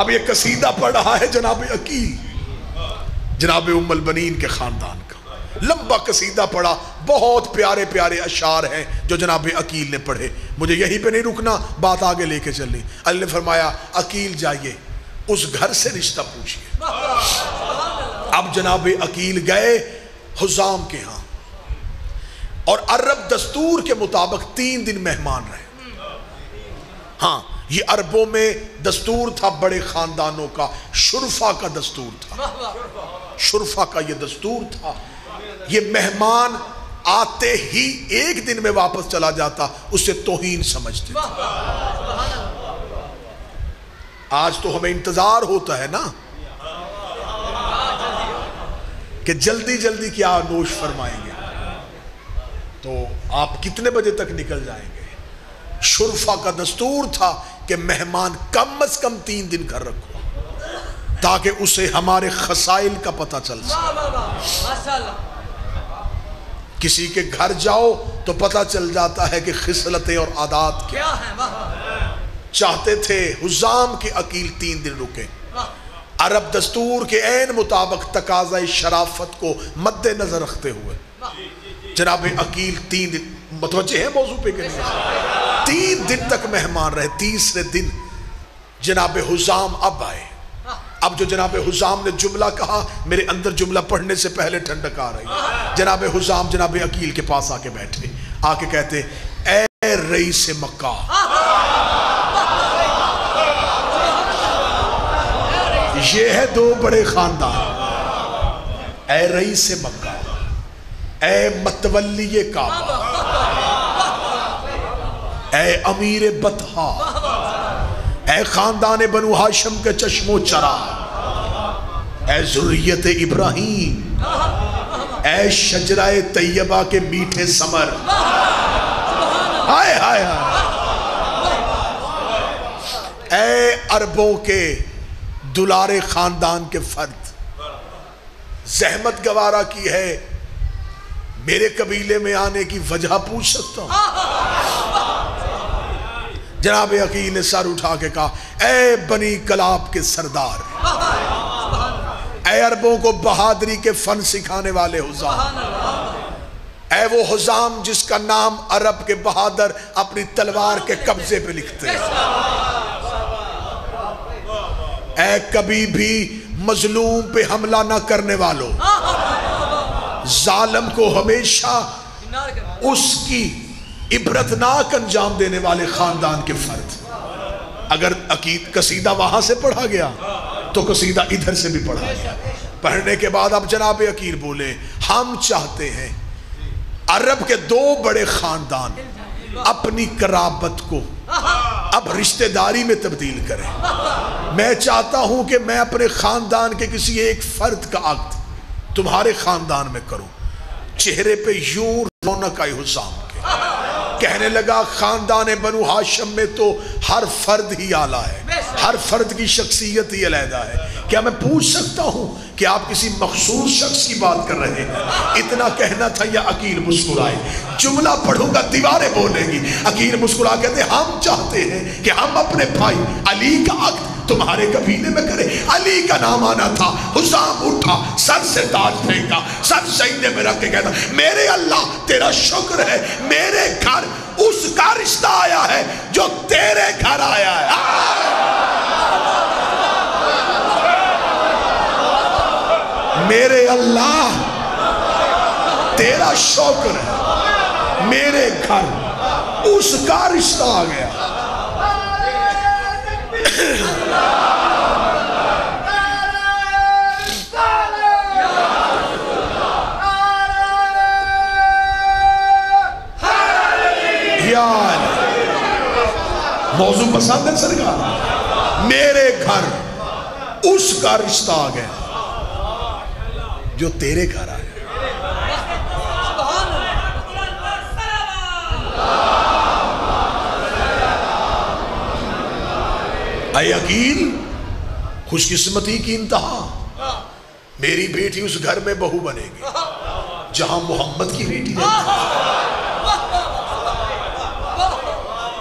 اب یہ قصیدہ پڑھ رہا ہے جناب عقیل، جناب ام البنین کے خاندان کا لمبا قصیدہ پڑھا، بہت پیارے پیارے اشعار ہیں جو جناب عقیل نے پڑھے۔ مجھے یہیں پہ نہیں رکنا، بات آگے لے کے چلیں۔ اللہ نے فرمایا عقیل جائیے اس گھر سے رشتہ پوچھئے۔ اب جناب عقیل گئے حزام کے ہاں، اور عرب دستور کے مطابق 3 دن مہمان رہے۔ ہاں یہ عربوں میں دستور تھا، بڑے خاندانوں کا شرفا کا دستور تھا، شرفا کا یہ دستور تھا۔ یہ مہمان آتے ہی 1 دن میں واپس چلا جاتا، اسے توہین سمجھتے تھے۔ آج تو ہمیں انتظار ہوتا ہے نا کہ جلدی جلدی کیا نوش فرمائیں گے، تو آپ کتنے بجے تک نکل جائیں گے؟ شرفا کا دستور تھا کہ مہمان کم از کم 3 دن گھر رکھو تاکہ اسے ہمارے خسائل کا پتہ چل سکے۔ کسی کے گھر جاؤ تو پتہ چل جاتا ہے کہ خصلتیں اور عادات کیا ہیں۔ چاہتے تھے حزام کے عقیل 3 دن رکے، عرب دستور کے عین مطابق تقاضۂ شرافت کو مد نظر رکھتے ہوئے جناب عقیل 3 دن، متوجہ ہے موضوع پہ کہ نہیں، 3 دن تک مہمان رہے۔ تیسرے دن جناب حزام اب آئے۔ اب جو جناب حزام نے جملہ کہا، میرے اندر جملہ پڑھنے سے پہلے ٹھنڈک آ رہی۔ جناب حزام جناب عقیل کے پاس آ کے بیٹھے، آ کے کہتے اے رئیس مکہ، یہ ہے 2 بڑے خاندان، اے رئیس مکہ، اے متولی کعبہ، اے امیر بطحا، اے خاندان بنو ہاشم کے چشم و چراغ، اے ذریت ابراہیم، اے شجرہ طیبہ کے میٹھے ثمر، ہائے ہائے ہائے، اے عربوں کے دلارے خاندان کے فرد، زحمت گوارا کی ہے، میرے قبیلے میں آنے کی وجہ پوچھ سکتا ہوں؟ جناب عقیل نے سر اٹھا کے کہا اے بنی کلاب کے سردار، اے عربوں کو بہادری کے فن سکھانے والے حزام، اے وہ حزام جس کا نام عرب کے بہادر اپنی تلوار کے قبضے پہ لکھتے ہیں، اے کبھی بھی مظلوم پہ حملہ نہ کرنے والوں، ظالم کو ہمیشہ اس کی عبرتناک انجام دینے والے خاندان کے فرد۔ اگر قصیدہ وہاں سے پڑھا گیا تو قصیدہ ادھر سے بھی پڑھا گیا۔ پڑھنے کے بعد اب جناب عقیل بولے ہم چاہتے ہیں عرب کے 2 بڑے خاندان اپنی قرابت کو اب رشتہ داری میں تبدیل کریں۔ میں چاہتا ہوں کہ میں اپنے خاندان کے کسی ایک فرد کا عقد تمہارے خاندان میں کروں۔ چہرے پہ یوں رونق آئی حزام کے، کہنے لگا خاندان بنو ہاشم میں تو ہر فرد ہی اعلیٰ ہے، ہر فرد کی شخصیت ہی علیحدہ ہے، کیا میں پوچھ سکتا ہوں کہ آپ کسی مخصوص شخص کی بات کر رہے ہیں؟ اتنا کہنا تھا یا عقیل مسکرائے؟ جملہ پڑھوں گا دیواریں بولیں گی۔ عقیل مسکرا کہتے ہم چاہتے ہیں کہ ہم اپنے بھائی علی کا عقد تمہارے قبیلے میں کریں۔ علی کا نام آنا تھا، حزام اٹھا، سر سے تاج پھینکا، سر سجدے میں رکھ کے کہتا میرے اللہ تیرا شکر ہے، میرے گھر اس کا رشتہ آیا ہے جو تیرے گھر آیا ہے۔ میرے اللہ تیرا شکر ہے، میرے گھر اس کا رشتہ آ گیا۔ موضوع پسند ہے سرکار؟ میرے گھر اس کا رشتہ آ گیا جو تیرے گھر آیا۔ اے عقیل خوش قسمتی کی انتہا، میری بیٹی اس گھر میں بہو بنے گی جہاں محمد کی بیٹی ہے۔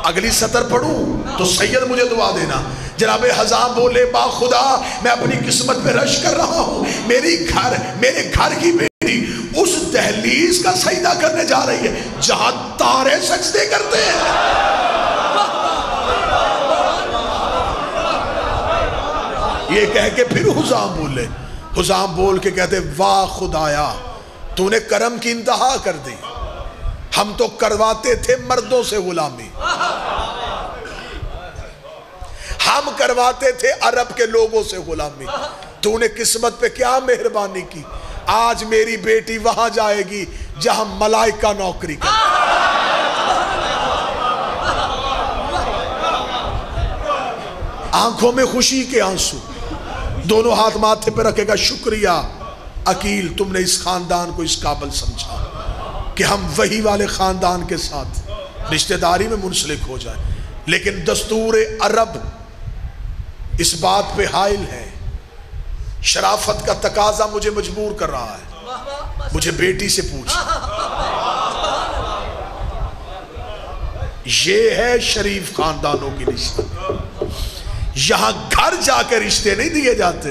اگلی سطر پڑھوں تو سید مجھے دعا دینا، جناب حزام بولے با خدا میں اپنی قسمت پہ رش کر رہا ہوں، میرے گھر کی بیٹی اس دہلیز کا سجدہ کرنے جا رہی ہے جہاں تارے سجدے کرتے ہیں۔ یہ کہہ کے پھر حزام بولے، حزام بول کے کہتے واہ خدایا تو نے کرم کی انتہا کر دی، ہم تو کرواتے تھے مردوں سے غلامی، ہم کرواتے تھے عرب کے لوگوں سے غلامی، تو نے قسمت پہ کیا مہربانی کی، آج میری بیٹی وہاں جائے گی جہاں ملائکہ نوکری کرتے ہیں۔ آنکھوں میں خوشی کے آنسو، دونوں ہاتھ ماتھے پہ رکھے گا، شکریہ عقیل تم نے اس خاندان کو اس قابل سمجھا کہ ہم وہی والے خاندان کے ساتھ رشتہ داری میں منسلک ہو جائیں، لیکن دستور عرب اس بات پہ حائل ہے، شرافت کا تقاضا مجھے مجبور کر رہا ہے، مجھے بیٹی سے پوچھ، یہ ہے شریف خاندانوں کی نشانی، یہاں گھر جا کے رشتے نہیں دیے جاتے،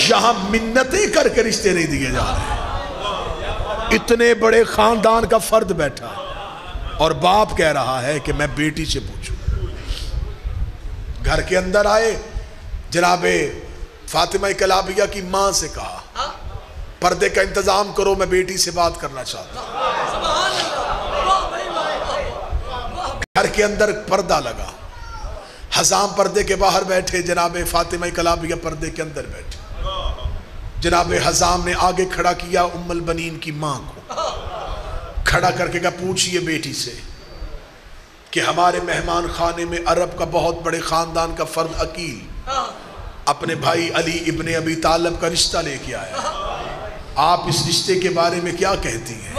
یہاں منتیں کر کے رشتے نہیں دیے جا رہے۔ اتنے بڑے خاندان کا فرد بیٹھا اور باپ کہہ رہا ہے کہ میں بیٹی سے پوچھوں۔ گھر کے اندر آئے، جناب فاطمہ کلابیہ کی ماں سے کہا پردے کا انتظام کرو، میں بیٹی سے بات کرنا چاہتا ہوں۔ گھر کے اندر پردہ لگا، حزام پردے کے باہر بیٹھے، جناب فاطمہ کلابیہ پردے کے اندر بیٹھے۔ جناب حزام نے آگے کھڑا کیا ام البنین کی ماں کو، کھڑا کر کے کہا پوچھئے بیٹی سے کہ ہمارے مہمان خانے میں عرب کا بہت بڑے خاندان کا فرد عقیل اپنے بھائی علی ابن ابی طالب کا رشتہ لے کے آیا، آپ اس رشتے کے بارے میں کیا کہتی ہیں؟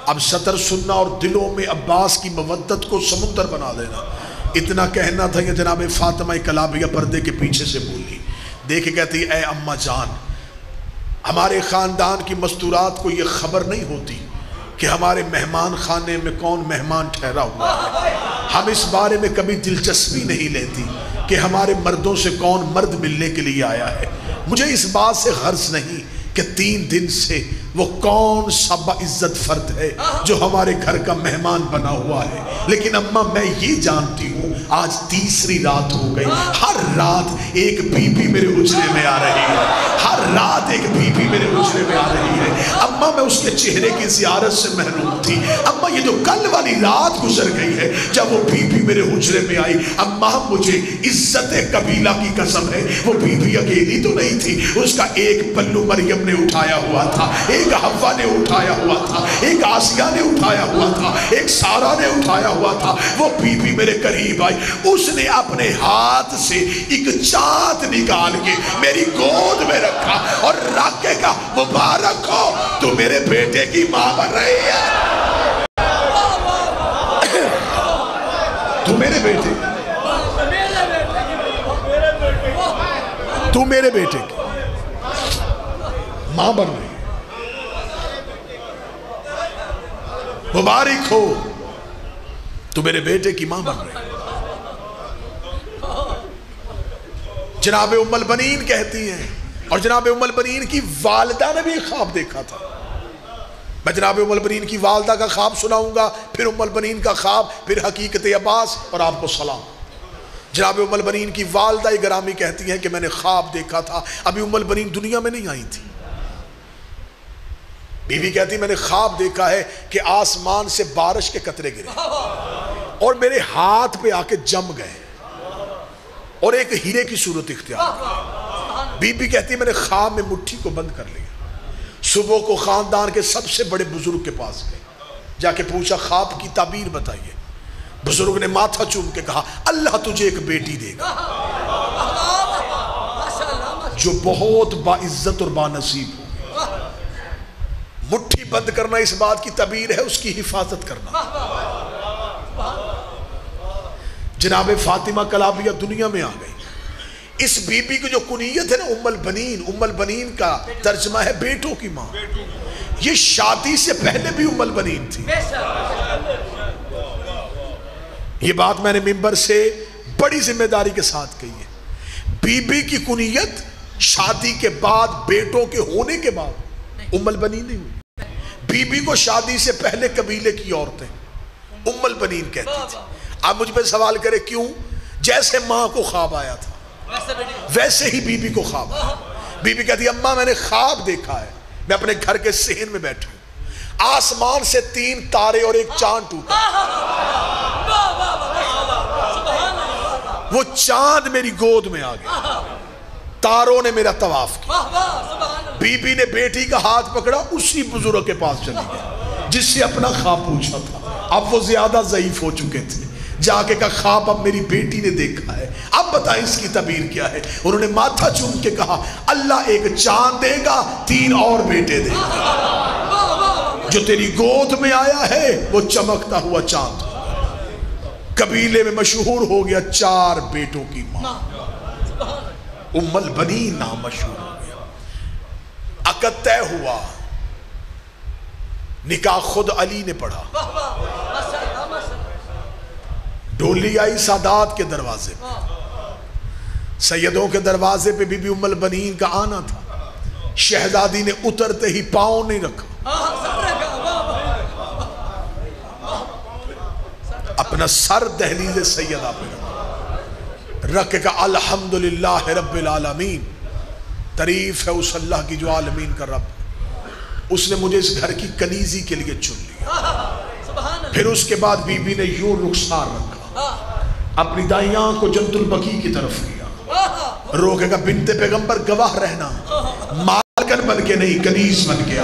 اب سطر سننا اور دلوں میں عباس کی مودت کو سمندر بنا دینا، اتنا کہنا تھا کہ جناب فاطمہ کلابیہ پردے کے پیچھے سے بولی، دیکھے کہتی اے اماں جان، ہمارے خاندان کی مستورات کو یہ خبر نہیں ہوتی کہ ہمارے مہمان خانے میں کون مہمان ٹھہرا ہوا ہے، ہم اس بارے میں کبھی دلچسپی نہیں لیتی کہ ہمارے مردوں سے کون مرد ملنے کے لیے آیا ہے، مجھے اس بات سے غرض نہیں کہ 3 دن سے وہ کون سا باعزت فرد ہے جو ہمارے گھر کا مہمان بنا ہوا ہے، لیکن اماں میں یہ جانتی ہوں آج تیسری رات ہو گئی، ہر رات ایک بی بی میرے حجرے میں آ رہی ہے، ہر رات ایک بی بی میرے حجرے میں آ رہی ہے، اماں میں اس کے چہرے کی زیارت سے محروم تھی، اماں یہ جو کل والی رات گزر گئی ہے جب وہ بی بی میرے حجرے میں آئی، اماں مجھے عزت قبیلہ کی قسم ہے وہ بی بی اکیلی تو نہیں تھی، اس کا ایک پلو مریم نے اٹھایا ہوا تھا، ایک حوا نے اٹھایا ہوا تھا، ایک آسیہ نے اٹھایا ہوا تھا، ایک سارہ نے اٹھایا ہوا تھا، وہ بی بی میرے قریب آئی، اس نے اپنے ہاتھ سے ایک چاند نکال کے میری گود میں رکھا اور رکھ کے کہا مبارک ہو تو میرے بیٹے کی ماں بن رہی ہے، تو میرے بیٹے تو میرے بیٹے کی ماں بن رہی ہے، مبارک ہو تو میرے بیٹے کی ماں بن رہی ہے۔ جناب ام البنین کہتی ہیں، اور جناب ام البنین کی والدہ نے بھی ایک خواب دیکھا تھا، میں جناب ام البنین کی والدہ کا خواب سناؤں گا، پھر ام البنین کا خواب، پھر حقیقت عباس اور آپ کو سلام۔ جناب ام البنین کی والدہ گرامی کہتی ہیں کہ میں نے خواب دیکھا تھا، ابھی ام البنین دنیا میں نہیں آئی تھی، بی بی کہتی میں نے خواب دیکھا ہے کہ آسمان سے بارش کے قطرے گرے اور میرے ہاتھ پہ آ کے جم گئے اور ایک ہیرے کی صورت اختیار کی، بی بی کہتی میں نے خواب میں مٹھی کو بند کر لیا، صبح کو خاندان کے سب سے بڑے بزرگ کے پاس گئے، جا کے پوچھا خواب کی تعبیر بتائیے، بزرگ نے ماتھا چوم کے کہا اللہ تجھے ایک بیٹی دے گا جو بہت باعزت اور بانصیب ہو، مٹھی بند کرنا اس بات کی تعبیر ہے اس کی حفاظت کرنا۔ جناب فاطمہ کلابیہ دنیا میں آ گئی، اس بی بی کی جو کنیت ہے نا ام البنین کا ترجمہ ہے بیٹوں کی ماں، یہ شادی سے پہلے بھی ام البنین تھی. یہ بات میں نے ممبر سے بڑی ذمہ داری کے ساتھ کہی ہے. بی بی کی کنیت شادی کے بعد بیٹوں کے ہونے کے بعد ام البنین نہیں ہوئی. بی بی کو شادی سے پہلے قبیلے کی عورتیں ام البنین کہتی تھی. آپ مجھ پہ سوال کرے کیوں؟ جیسے ماں کو خواب آیا تھا ویسے ہی بی بی کو خواب آیا. بی بی کہتی اماں میں نے خواب دیکھا ہے، میں اپنے گھر کے صحن میں بیٹھی ہوں، آسمان سے 3 تارے اور ایک چاند ٹوٹا، وہ چاند میری گود میں آ گیا، تاروں نے میرا طواف کیا. بی بی نے بیٹی کا ہاتھ پکڑا، اسی بزرگ کے پاس چلی گئی جس سے اپنا خواب پوچھا تھا. اب وہ زیادہ ضعیف ہو چکے تھے. جا کے کہا خواب اب میری بیٹی نے دیکھا ہے، اب بتائیں اس کی تعبیر کیا ہے. انہوں نے ماتھا چوم کے کہا اللہ ایک چاند دے گا، 3 اور بیٹے دے گا. جو تیری گود میں آیا ہے وہ چمکتا ہوا چاند، قبیلے میں مشہور ہو گیا 4 بیٹوں کی ماں. ام البنین نام مشہور ہو گیا. عقد طے ہوا، نکاح خود علی نے پڑھا. ڈولی آئی سادات کے دروازے پہ، سیدوں کے دروازے پہ بی بی ام البنین کا آنا تھا. شہزادی نے اترتے ہی پاؤں نہیں رکھا، اپنا سر دہلیز سیدہ پہ رکھ کے کہا الحمدللہ رب العالمین، تعریف ہے اس اللہ کی جو عالمین کا رب، اس نے مجھے اس گھر کی کنیزی کے لیے چن لیا. پھر اس کے بعد بی بی نے یوں رخسار رکھا، اپنی دائیں آنکھ کو جنت البقیع کی طرف کیا، رو کے کہا بنت پیغمبر گواہ رہنا، مالکن بن کے نہیں کنیز بن کے آ.